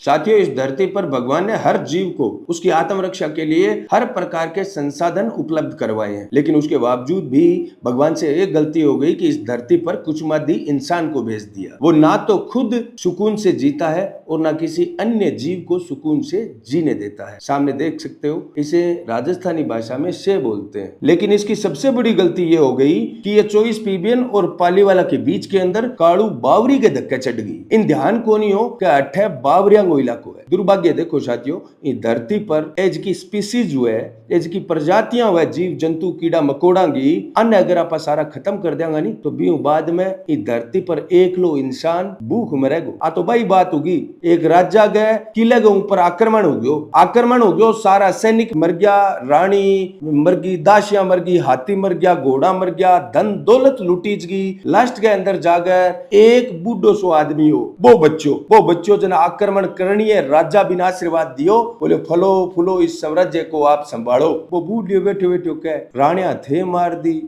साथियों, इस धरती पर भगवान ने हर जीव को उसकी आत्मरक्षा के लिए हर प्रकार के संसाधन उपलब्ध करवाए हैं, लेकिन उसके बावजूद भी भगवान से एक गलती हो गई कि इस धरती पर कुछ मादी इंसान को भेज दिया। वो ना तो खुद सुकून से जीता है और ना किसी अन्य जीव को सुकून से जीने देता है। सामने देख सकते हो, इसे राजस्थानी भाषा में से बोलते हैं। लेकिन इसकी सबसे बड़ी गलती ये हो गई कि ये 24 पीबियन और पालीवाला के बीच के अंदर कालू बावरी के धक्के चढ़ गई। इन ध्यान कोनियों के अठे बावरिया इलाको है। दुर्भाग्य देखो साथियों, ये धरती पर एज की स्पीसीज हुए, एज की प्रजातियां हुए, जीव जंतु कीड़ा मकोड़ा की अन्य अगर आप सारा खत्म कर देंगे नहीं तो भी बाद में ये धरती पर एक लो इंसान भूख मरेगो। आ तो भाई बात होगी, एक राजा गए किले के ऊपर आक्रमण हो गयो, सारा सैनिक मर गया, रानी मर गई, दासियां मर गई, हाथी मर गया, घोड़ा मर गया, धन दौलत लुटीज गई। लास्ट के अंदर जाकर एक बूढ़ो सो आदमी हो, वो बच्चों जना आक्रमण करनी है, राजा बिना आशीर्वाद दियो, बोले फलो फूलो इस साम्राज्य को आप संभालो। वो बूढ़ियो बैठे कह राणिया थे मार दी,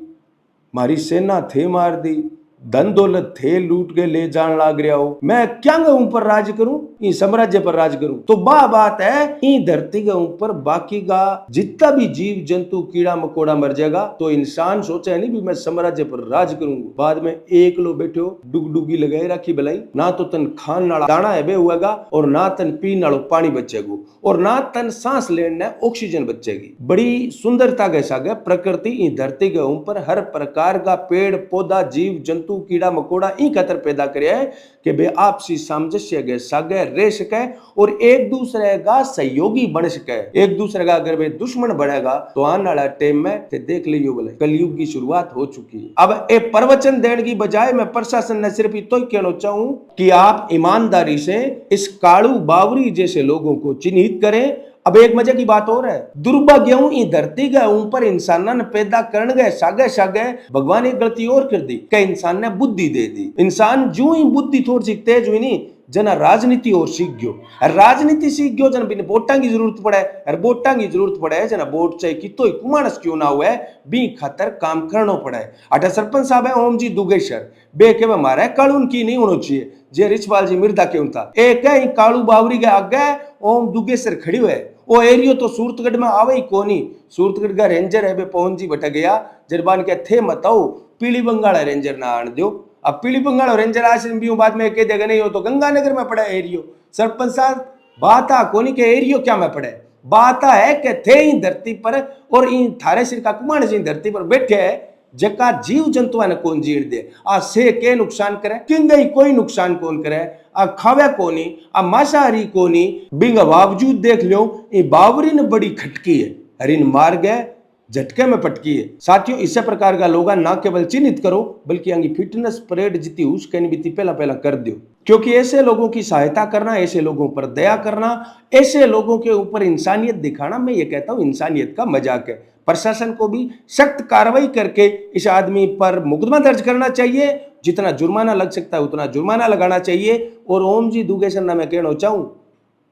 मारी सेना थे मार दी, धन दौलत थे लूट के ले जान लाग रहा हो, मैं क्या ऊपर राज करूं, इस साम्राज्य पर राज करूं। तो बात है, इस धरती के ऊपर बाकी का जितना भी जीव जंतु कीड़ा मकोड़ा मर जाएगा तो इंसान सोचे नहीं भी मैं साम्राज्य पर राज करूंगा। बाद में एक लो बैठो डुगडुगी लगाई रखी भलाई, ना तो तन खान नाला दाना है हुएगा और ना तन पीने नालो पानी बचेगा और ना तन सांस लेने ऑक्सीजन बचेगी। बड़ी सुंदरता के साथ प्रकृति इस धरती के ऊपर हर प्रकार का पेड़ पौधा जीव जंतु कीड़ा मकोड़ा ई खतर पैदा करे है कि वे आपसी सामंजस्य के सागे रह सके और एक दूसरे का सहयोगी बन सके। एक दूसरे का अगर वे दुश्मन बनेगा तो आने वाला टाइम में देख लियो बोले कलयुग की शुरुआत हो चुकी है। अब एक प्रवचन देने की बजाय मैं प्रशासन ने सिर्फ इतना ही कहना चाहूं कि आप ईमानदारी से इस कालू बावरी जैसे लोगों को चिन्हित करें। अब एक मजे की बात और है, दुर्भाग्य ई धरती के ऊपर इंसान ने पैदा करने गए सागे भगवान एक गलती और कर दी कि इंसान ने बुद्धि दे दी। इंसान जो ही बुद्धि थोड़ी सी तेज हुई नहीं जना राजनीति और सीख गयो जना बिन वोटा की जरूरत पड़े और वोटा की जरूरत पड़े जना वोट चाहे कितो ही कुमानस क्यों ना हुए बी खातर काम करना पड़े। अटा सरपंच साहब है ओम जी दुगेश्वर बे के मारे कानून की नहीं होना चाहिए जे रिचपाल जी मिर्दा क्यों था एक है कालू बावरी के आगे ओम दुगेश्वर खड़ी हुए। वो एरियो तो सूरतगढ़ में आवे ही कोनी, सूरतगढ़ का रेंजर है बे पवन जी बटा गया जरबान के थे बताओ पीली बंगाल रेंजर ना आन दो। अब पीली बंगाल रेंजर आश्रम भी बाद में कह देगा नहीं हो तो गंगानगर में पड़ा एरियो। सरपंच साहब बात आ कोनी के एरियो क्या में पड़े, बात है कि थे ही धरती पर और इन थारे सिर का कुमार जी धरती पर बैठे है जका जीव जंतुआ ने कौन जीण दे आ से के नुकसान करे किंगई कोई नुकसान कौन करे आ खावे कोनी आ मांसाहारी कोनी बिंग बावजूद देख लो ये बावरी ने बड़ी खटकी है हरिन मार गए झटके में पटकी है। साथियों इस प्रकार का लोग ना केवल चिन्हित करो बल्कि आगे फिटनेस परेड जितनी उस कहनी पहला कर दो, क्योंकि ऐसे लोगों की सहायता करना, ऐसे लोगों पर दया करना, ऐसे लोगों के ऊपर इंसानियत दिखाना, मैं ये कहता हूं इंसानियत का मजाक है। प्रशासन को भी सख्त कार्रवाई करके इस आदमी पर मुकदमा दर्ज करना चाहिए, जितना जुर्माना लग सकता है उतना जुर्माना लगाना चाहिए। और ओम जी दुगेश्वर ना मैं कहना चाहूं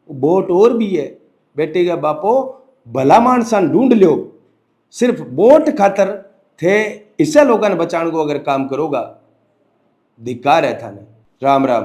वोट और भी है बेटे का बापो भला मानसान ढूंढ लो, सिर्फ वोट खातर थे इससे लोगों ने बचाने को अगर काम करोगा धिक्कार है थाने। राम राम।